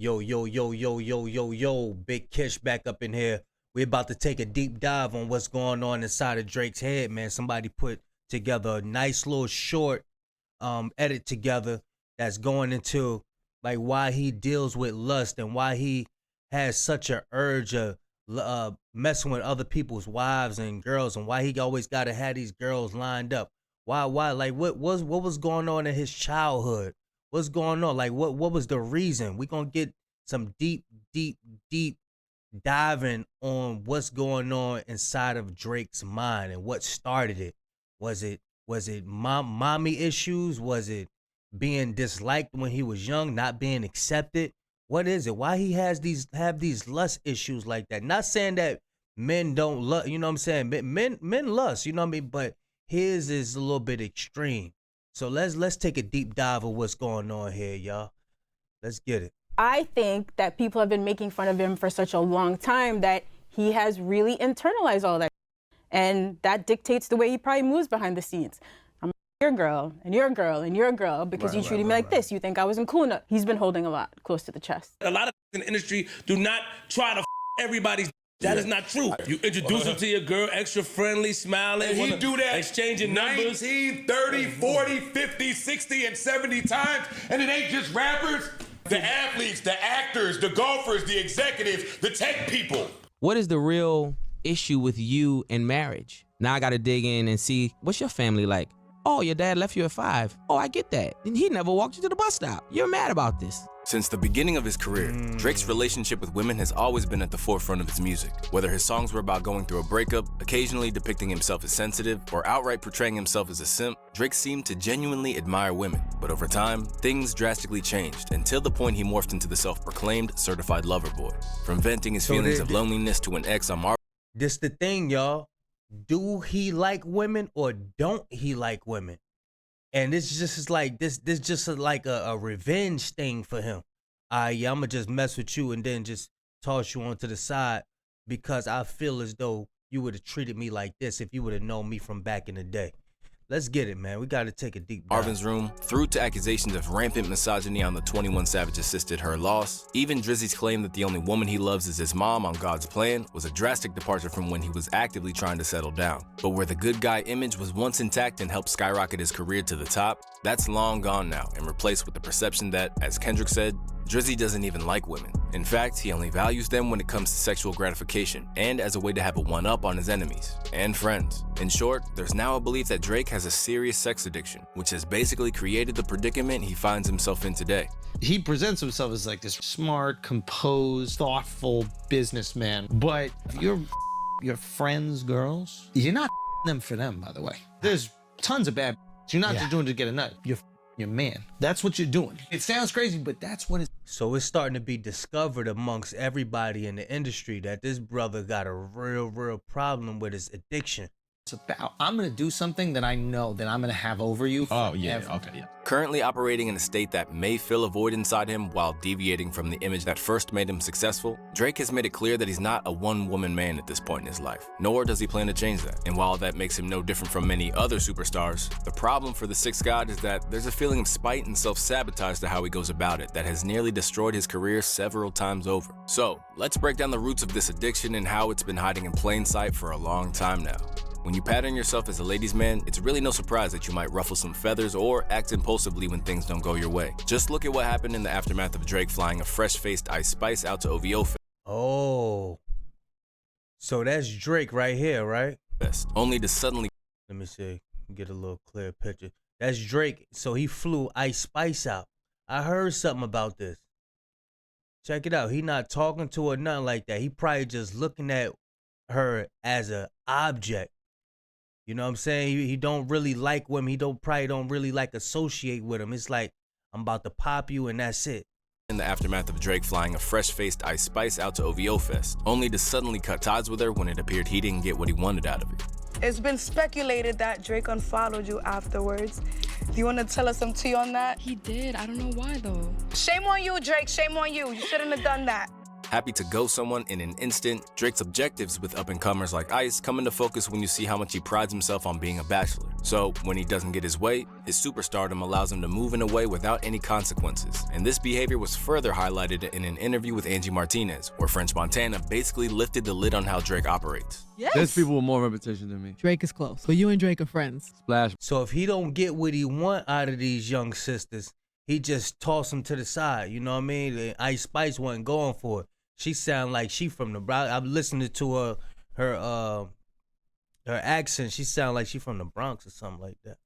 Yo, yo, yo, yo, yo, yo, yo, Big Kish back up in here. We're about to take a deep dive on what's going on inside of Drake's head, man. Somebody put together a nice little short edit together that's going into like why he deals with lust and why he has such an urge of messing with other people's wives and girls, and why he always got to have these girls lined up. Why, like what was going on in his childhood? What's going on? Like what was the reason? We gonna get some deep diving on what's going on inside of Drake's mind and what started it. Was it mommy issues? Was it being disliked when he was young, not being accepted? What is it? Why he have these lust issues like that? Not saying that men don't lust, you know what I'm saying? Men lust, you know what I mean? But his is a little bit extreme. So let's take a deep dive of what's going on here, y'all. Let's get it. I think that people have been making fun of him for such a long time that he has really internalized all that. And that dictates the way he probably moves behind the scenes. I'm your girl, and your girl, and your girl, because you treated me like this. You think I wasn't cool enough. He's been holding a lot close to the chest. A lot of in the industry do not try to everybody's. That is not true. You introduce him to your girl, extra friendly, smiling. And he do that exchanging 19, numbers. 30, 40, 50, 60, and 70 times. And it ain't just rappers. The athletes, the actors, the golfers, the executives, the tech people. What is the real issue with you in marriage? Now I gotta dig in and see, what's your family like? Oh, your dad left you at 5. Oh, I get that. And he never walked you to the bus stop. You're mad about this. Since the beginning of his career, Drake's relationship with women has always been at the forefront of his music. Whether his songs were about going through a breakup, occasionally depicting himself as sensitive, or outright portraying himself as a simp, Drake seemed to genuinely admire women. But over time, things drastically changed until the point he morphed into the self-proclaimed certified lover boy. From venting his feelings of loneliness to an ex on Marvel. This the thing, y'all. Do he like women or don't he like women? And this just like this just like a revenge thing for him. Yeah, I'ma just mess with you and then just toss you onto the side because I feel as though you would have treated me like this if you would have known me from back in the day. Let's get it, man. We got to take a deep dive. Marvin's Room, through to accusations of rampant misogyny on the 21 Savage assisted her loss. Even Drizzy's claim that the only woman he loves is his mom on God's Plan was a drastic departure from when he was actively trying to settle down. But where the good guy image was once intact and helped skyrocket his career to the top, that's long gone now and replaced with the perception that, as Kendrick said, Drizzy doesn't even like women. In fact, he only values them when it comes to sexual gratification and as a way to have a one-up on his enemies and friends. In short, there's now a belief that Drake has a serious sex addiction, which has basically created the predicament he finds himself in today. He presents himself as like this smart, composed, thoughtful businessman, but your friends' girls, you're not them for them, by the way. There's tons of bad. You're not just doing it to get a nut. You're your man. That's what you're doing. It sounds crazy, but that's what it's. So it's starting to be discovered amongst everybody in the industry that this brother got a real problem with his addiction. It's about, I'm going to do something that I know that I'm going to have over you. Oh, yeah. Okay, yeah. Currently operating in a state that may fill a void inside him while deviating from the image that first made him successful, Drake has made it clear that he's not a one-woman man at this point in his life, nor does he plan to change that. And while that makes him no different from many other superstars, the problem for the Sixth God is that there's a feeling of spite and self-sabotage to how he goes about it that has nearly destroyed his career several times over. So, let's break down the roots of this addiction and how it's been hiding in plain sight for a long time now. When you pattern yourself as a ladies' man, it's really no surprise that you might ruffle some feathers or act impulsively when things don't go your way. Just look at what happened in the aftermath of Drake flying a fresh-faced Ice Spice out to OVO Fest. Oh. So that's Drake right here, right? Only to suddenly... Let me see. Get a little clear picture. That's Drake. So he flew Ice Spice out. I heard something about this. Check it out. He not talking to her, nothing like that. He probably just looking at her as an object. You know what I'm saying? He don't really like women. He probably don't really like associate with them. It's like, I'm about to pop you and that's it. In the aftermath of Drake flying a fresh-faced Ice Spice out to OVO Fest, only to suddenly cut ties with her when it appeared he didn't get what he wanted out of her. It's been speculated that Drake unfollowed you afterwards. Do you want to tell us some tea on that? He did. I don't know why, though. Shame on you, Drake. Shame on you. You shouldn't have done that. Happy to ghost someone in an instant, Drake's objectives with up-and-comers like Ice come into focus when you see how much he prides himself on being a bachelor. So, when he doesn't get his way, his superstardom allows him to move in a way without any consequences. And this behavior was further highlighted in an interview with Angie Martinez, where French Montana basically lifted the lid on how Drake operates. Yes. There's people with more reputation than me. Drake is close, but you and Drake are friends. Splash. So if he don't get what he want out of these young sisters, he just toss them to the side. You know what I mean? Ice Spice wasn't going for it. She sound like she from the Bronx. I'm listening to her accent. She sound like she from the Bronx or something like that.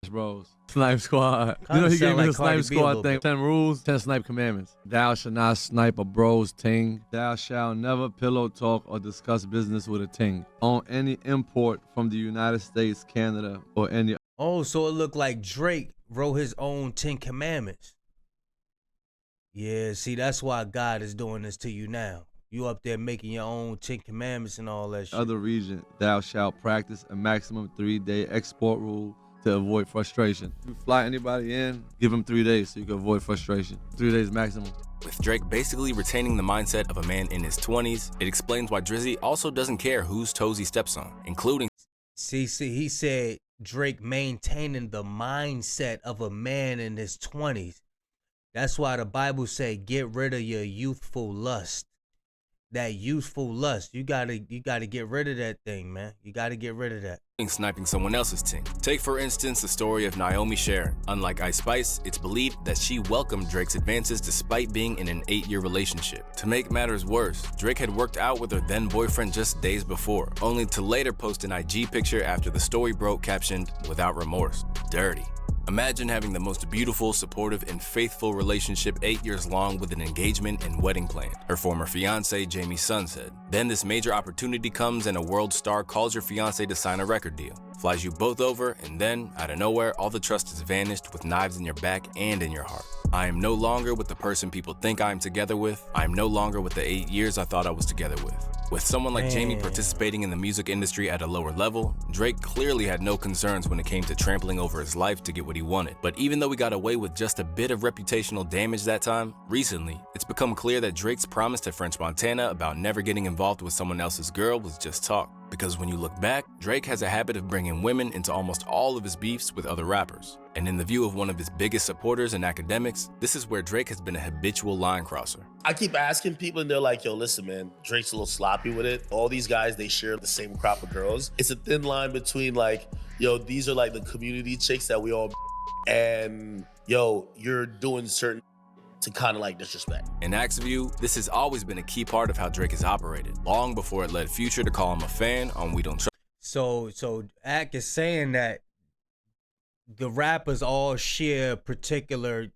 Bros. Snipe Squad. Kinda You know he sound gave me like the Snipe Cardi B a Squad little thing. bit. 10 rules, 10 snipe commandments. Thou shalt not snipe a bro's ting. Thou shalt never pillow talk or discuss business with a ting. On any import from the United States, Canada, or any. Oh, so it looked like Drake wrote his own 10 commandments. Yeah, see, that's why God is doing this to you now. You up there making your own 10 commandments and all that shit. Other region, thou shalt practice a maximum 3-day export rule to avoid frustration. If you fly anybody in, give them 3 days so you can avoid frustration. 3 days maximum. With Drake basically retaining the mindset of a man in his 20s, it explains why Drizzy also doesn't care whose toes he steps on, including... See, he said Drake maintaining the mindset of a man in his 20s. That's why the Bible say get rid of your youthful lust. That youthful lust. You gotta get rid of that thing, man. You gotta get rid of that. Sniping someone else's ting. Take for instance the story of Naomi Sharon. Unlike Ice Spice, it's believed that she welcomed Drake's advances despite being in an 8-year relationship. To make matters worse, Drake had worked out with her then boyfriend just days before, only to later post an IG picture after the story broke captioned, "Without remorse, dirty." Imagine having the most beautiful, supportive, and faithful relationship 8 years long with an engagement and wedding planned, her former fiance Jamie's son said. Then this major opportunity comes and a world star calls your fiance to sign a record deal, flies you both over, and then, out of nowhere, all the trust has vanished with knives in your back and in your heart. I am no longer with the person people think I am together with. I am no longer with the 8 years I thought I was together with. With someone like Jamie participating in the music industry at a lower level, Drake clearly had no concerns when it came to trampling over his life to get what he wanted. But even though he got away with just a bit of reputational damage that time, recently, it's become clear that Drake's promise to French Montana about never getting involved with someone else's girl was just talk. Because when you look back, Drake has a habit of bringing women into almost all of his beefs with other rappers. And in the view of one of his biggest supporters and academics, this is where Drake has been a habitual line crosser. I keep asking people and they're like, yo, listen, man, Drake's a little sloppy with it. All these guys, they share the same crop of girls. It's a thin line between like, yo, these are like the community chicks that we all and yo, you're doing certain to kind of like disrespect. In Act's view, this has always been a key part of how Drake has operated, long before it led Future to call him a fan on We Don't Trust. So Act is saying that the rappers all share particular,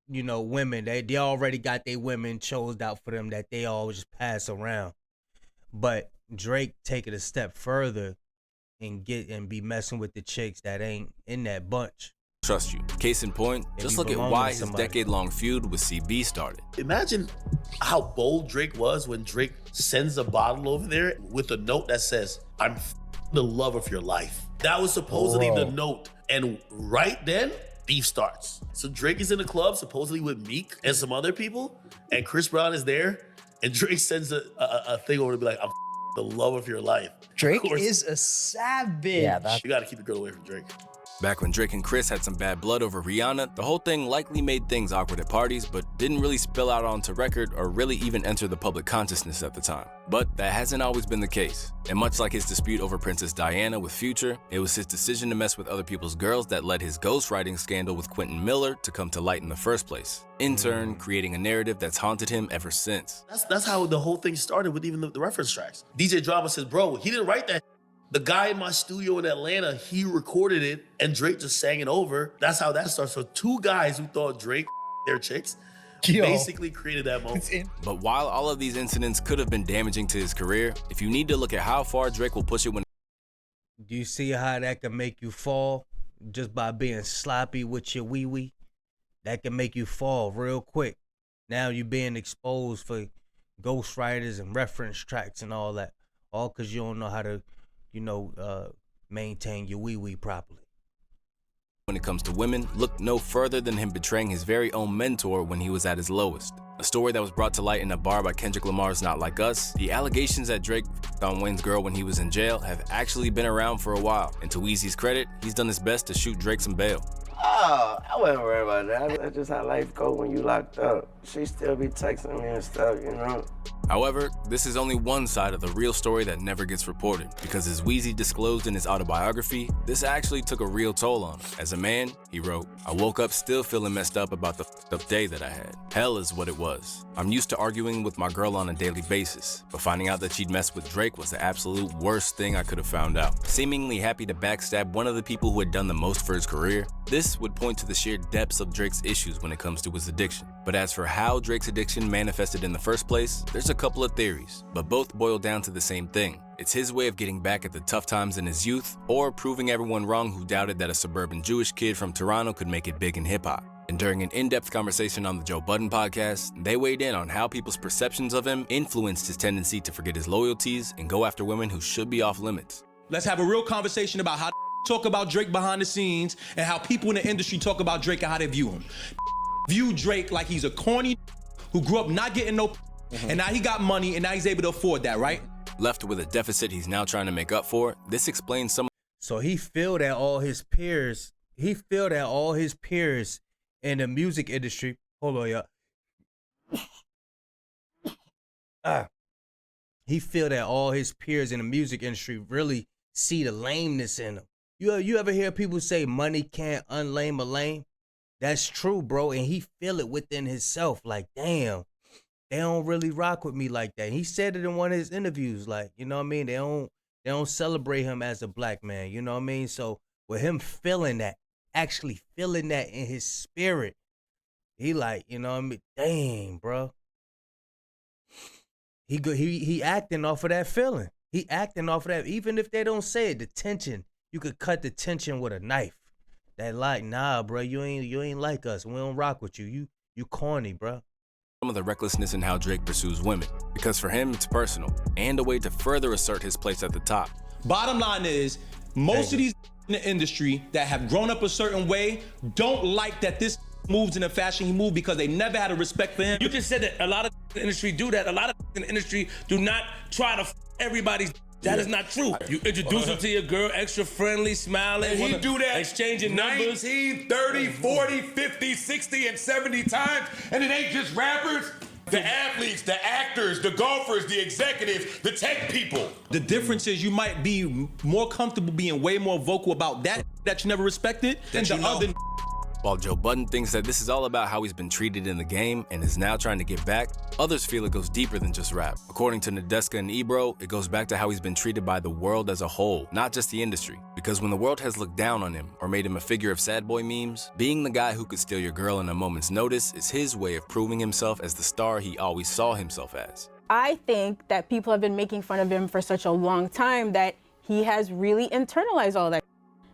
women. They already got their women chosen out for them that they all just pass around. But Drake take it a step further and be messing with the chicks that ain't in that bunch. Trust you. Case in point, just look at why his decade-long feud with CB started. Imagine how bold Drake was when Drake sends a bottle over there with a note that says, I'm the love of your life. That was supposedly the note. And right then, beef starts. So Drake is in the club, supposedly with Meek and some other people, and Chris Brown is there, and Drake sends a thing over to be like, I'm the love of your life. Drake is a savage. Yeah, you gotta keep the girl away from Drake. Back when Drake and Chris had some bad blood over Rihanna, the whole thing likely made things awkward at parties, but didn't really spill out onto record or really even enter the public consciousness at the time. But that hasn't always been the case. And much like his dispute over Princess Diana with Future, it was his decision to mess with other people's girls that led his ghostwriting scandal with Quentin Miller to come to light in the first place. In turn, creating a narrative that's haunted him ever since. That's how the whole thing started with even the reference tracks. DJ Drama says, bro, he didn't write that. The guy in my studio in Atlanta, he recorded it and Drake just sang it over. That's how that starts. So two guys who thought Drake their chicks basically created that moment. But while all of these incidents could have been damaging to his career, if you need to look at how far Drake will push it when... Do you see how that can make you fall just by being sloppy with your wee-wee? That can make you fall real quick. Now you're being exposed for ghostwriters and reference tracks and all that. All because you don't know how to maintain your wee-wee properly. When it comes to women, look no further than him betraying his very own mentor when he was at his lowest. A story that was brought to light in a bar by Kendrick Lamar's Not Like Us, the allegations that Drake f***ed on Wayne's girl when he was in jail have actually been around for a while. And to Weezy's credit, he's done his best to shoot Drake some bail. Oh, I wasn't worried about that. That's just how life go when you locked up. She still be texting me and stuff, you know? However, this is only one side of the real story that never gets reported, because as Weezy disclosed in his autobiography, this actually took a real toll on him. As a man, he wrote, "I woke up still feeling messed up about the f***ed up day that I had. Hell is what it was. I'm used to arguing with my girl on a daily basis, but finding out that she'd messed with Drake was the absolute worst thing I could have found out." Seemingly happy to backstab one of the people who had done the most for his career, this would point to the sheer depths of Drake's issues when it comes to his addiction. But as for how Drake's addiction manifested in the first place, there's a couple of theories, but both boil down to the same thing. It's his way of getting back at the tough times in his youth, or proving everyone wrong who doubted that a suburban Jewish kid from Toronto could make it big in hip-hop. And during an in-depth conversation on the Joe Budden podcast, they weighed in on how people's perceptions of him influenced his tendency to forget his loyalties and go after women who should be off limits. Let's have a real conversation about how talk about Drake behind the scenes and how people in the industry talk about Drake and how they view him. View Drake like he's a corny who grew up not getting no and now he got money and now he's able to afford that, right? Left with a deficit he's now trying to make up for, this explains some. So he feel that all his peers, in the music industry, hold on, y'all. He feel that all his peers in the music industry really see the lameness in him. You ever hear people say money can't unlame a lame? That's true, bro. And he feel it within himself. Like, damn, they don't really rock with me like that. He said it in one of his interviews. Like, you know what I mean? They don't celebrate him as a black man. You know what I mean? So with him feeling that, actually feeling that in his spirit, he like, you know what I mean? Dang, bro. He acting off of that feeling. He acting off of that. Even if they don't say it, the tension, you could cut the tension with a knife. That like, nah, bro, you ain't like us. We don't rock with you. You corny, bro. Some of the recklessness in how Drake pursues women, because for him it's personal and a way to further assert his place at the top. Bottom line is, most of these in the industry that have grown up a certain way don't like that this moves in the fashion he moved because they never had a respect for him. You just said that a lot of in the industry do that. A lot of in the industry do not try to everybody's. That is not true. You introduce them to your girl, extra friendly, smiling. And he do that exchanging 19, 30, 40, 50, 60, and 70 times. And it ain't just rappers. The athletes, the actors, the golfers, the executives, the tech people. The difference is you might be more comfortable being way more vocal about that you never respected than the other. While Joe Budden thinks that this is all about how he's been treated in the game and is now trying to get back, others feel it goes deeper than just rap. According to Nadeska and Ebro, it goes back to how he's been treated by the world as a whole, not just the industry. Because when the world has looked down on him or made him a figure of sad boy memes, being the guy who could steal your girl in a moment's notice is his way of proving himself as the star he always saw himself as. I think that people have been making fun of him for such a long time that he has really internalized all that.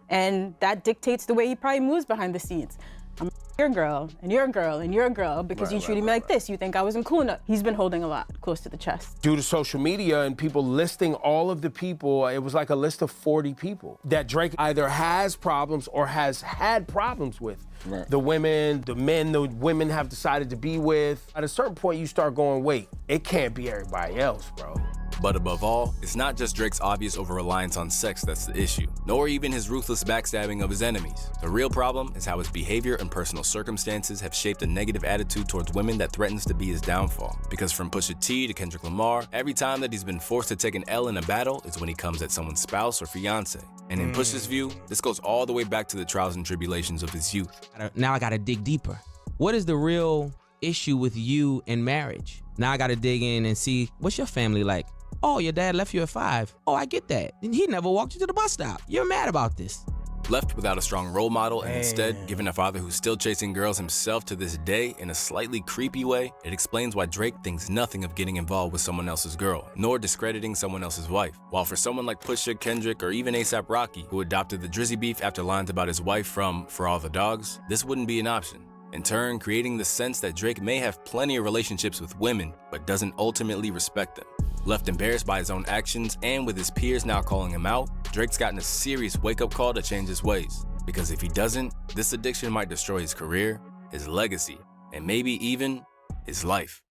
And that dictates the way he probably moves behind the scenes. I'm your girl, and your girl, and your girl, because you treated me like this. You think I wasn't cool enough. He's been holding a lot close to the chest. Due to social media and people listing all of the people, it was like a list of 40 people that Drake either has problems or has had problems with. Right. The women, the men, the women have decided to be with. At a certain point, you start going, wait, it can't be everybody else, bro. But above all, it's not just Drake's obvious over-reliance on sex that's the issue, nor even his ruthless backstabbing of his enemies. The real problem is how his behavior and personal circumstances have shaped a negative attitude towards women that threatens to be his downfall. Because from Pusha T to Kendrick Lamar, every time that he's been forced to take an L in a battle is when he comes at someone's spouse or fiance. And in Pusha's view, this goes all the way back to the trials and tribulations of his youth. Now I gotta dig deeper. What is the real issue with you in marriage? Now I gotta dig in and see, what's your family like? Oh, your dad left you at 5. Oh, I get that. And he never walked you to the bus stop. You're mad about this. Left without a strong role model and instead given a father who's still chasing girls himself to this day in a slightly creepy way, it explains why Drake thinks nothing of getting involved with someone else's girl, nor discrediting someone else's wife. While for someone like Pusha, Kendrick, or even A$AP Rocky, who adopted the Drizzy beef after lines about his wife from For All the Dogs, this wouldn't be an option. In turn, creating the sense that Drake may have plenty of relationships with women, but doesn't ultimately respect them. Left embarrassed by his own actions and with his peers now calling him out, Drake's gotten a serious wake-up call to change his ways. Because if he doesn't, this addiction might destroy his career, his legacy, and maybe even his life.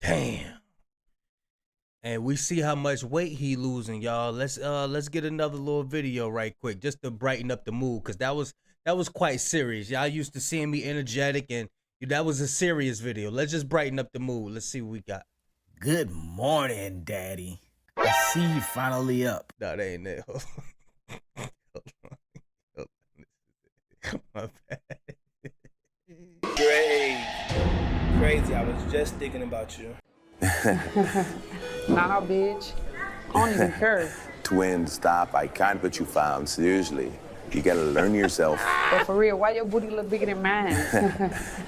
Damn. And we see how much weight he losing, y'all. Let's get another little video right quick, just to brighten up the mood, cause that was quite serious. Y'all used to seeing me energetic, and that was a serious video. Let's just brighten up the mood. Let's see what we got. Good morning, Daddy. I see you finally up. No, that ain't it. My bad. Great. Crazy. I was just thinking about you. Nah, bitch. I don't even care. Twin, stop. I can't put you found. Seriously. You gotta learn yourself. But for real, why your booty look bigger than mine?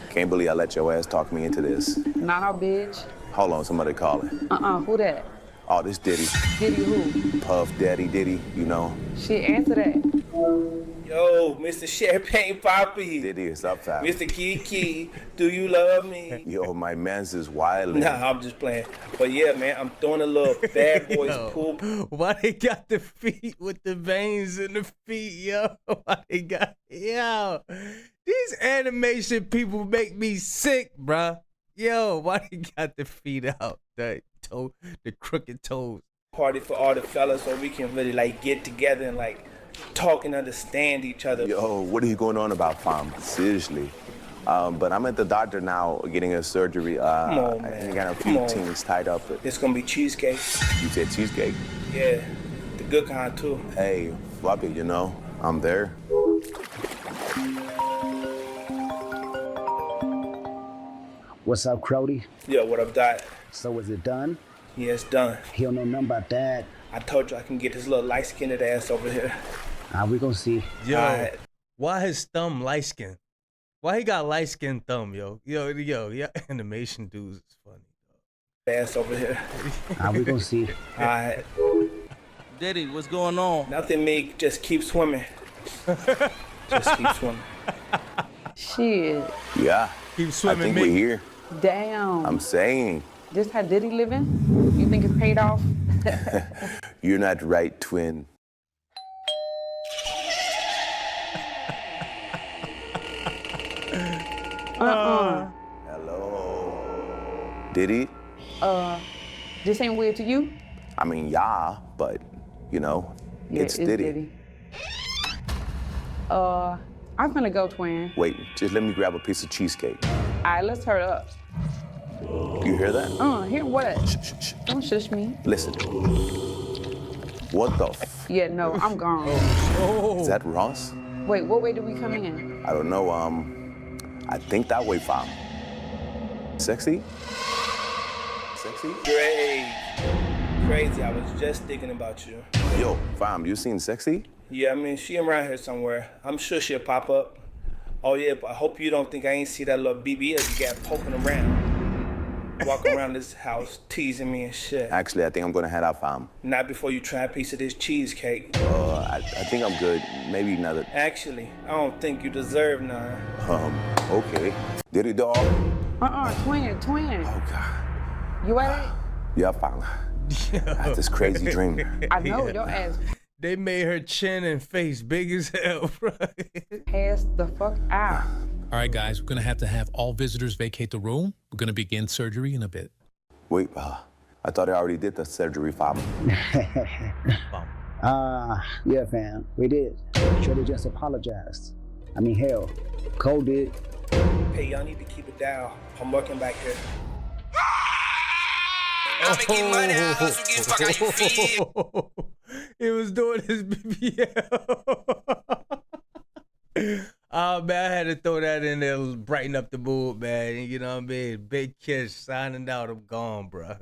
Can't believe I let your ass talk me into this. Nah, bitch. Hold on, somebody calling. Who that? Oh, this Diddy. Diddy who? Puff Daddy Diddy, you know. Shit, answer that. Yo, Mr. Champagne Poppy. Diddy, it's up, fam. Mr. Kiki, do you love me? Yo, my man's is wild. Nah, I'm just playing. But yeah, man, I'm throwing a little bad boys poop. Why they got the feet with the veins in the feet, yo? Why they got, yo? These animation people make me sick, bruh. Yo, why they got the feet out? The crooked toes. Party for all the fellas so we can really like get together and like talk and understand each other. Yo, what are you going on about, fam? Seriously. But I'm at the doctor now getting a surgery. Come on, man. I got a few things tied up. It's gonna be cheesecake. You said cheesecake? Yeah, the good kind too. Hey, flop it, you know. I'm there. What's up, Crody? Yeah, what up, Dot? So is it done? Yeah, it's done. He don't know nothing about that. I told you I can get his little light-skinned ass over here. We gonna see. Yo, why his thumb light skin? Why he got light skin thumb, yo? Yo, animation dudes is funny. Ass over here. We gonna see. All right. Diddy, what's going on? Nothing, me. Just keep swimming. Just keep swimming. Shit. Yeah. Keep swimming, I think me. we're here. Damn. I'm saying. This how Diddy living? You think it's paid off? You're not right, twin. Hello. Diddy? This ain't weird to you? I mean, yeah, but, you know, it's Diddy. I'm gonna go, twin. Wait, just let me grab a piece of cheesecake. All right, let's hurry up. You hear that? Hear what? Don't shush me. Listen. What the Yeah, no, I'm gone. Is that Ross? Wait, what way do we come in? I don't know, I think that way, fam. Sexy? Sexy? Great. Crazy. I was just thinking about you. Yo, fam, you seen Sexy? Yeah, I mean, she around here somewhere. I'm sure she'll pop up. Oh, yeah, but I hope you don't think I ain't see that little BBS you got poking around. Walking around this house, teasing me and shit. Actually, I think I'm gonna head out, fam. Not before you try a piece of this cheesecake. I think I'm good. Maybe another. Actually, I don't think you deserve none. Okay. Diddy dog? Twin. Oh, God. You alright? Yeah, fam. I had this crazy dream. I know, your ass. They made her chin and face big as hell, bro. Pass the fuck out. All right, guys, we're going to have all visitors vacate the room. We're going to begin surgery in a bit. Wait, I thought I already did the surgery, fam. Yeah, fam, we did. Shorty just apologized. I mean, hell, Cole did. Hey, y'all need to keep it down. I'm working back here. He was doing his BBL. Oh, man, I had to throw that in there, brighten up the mood, man. You know what I mean? Big Kish signing out. I'm gone, bro.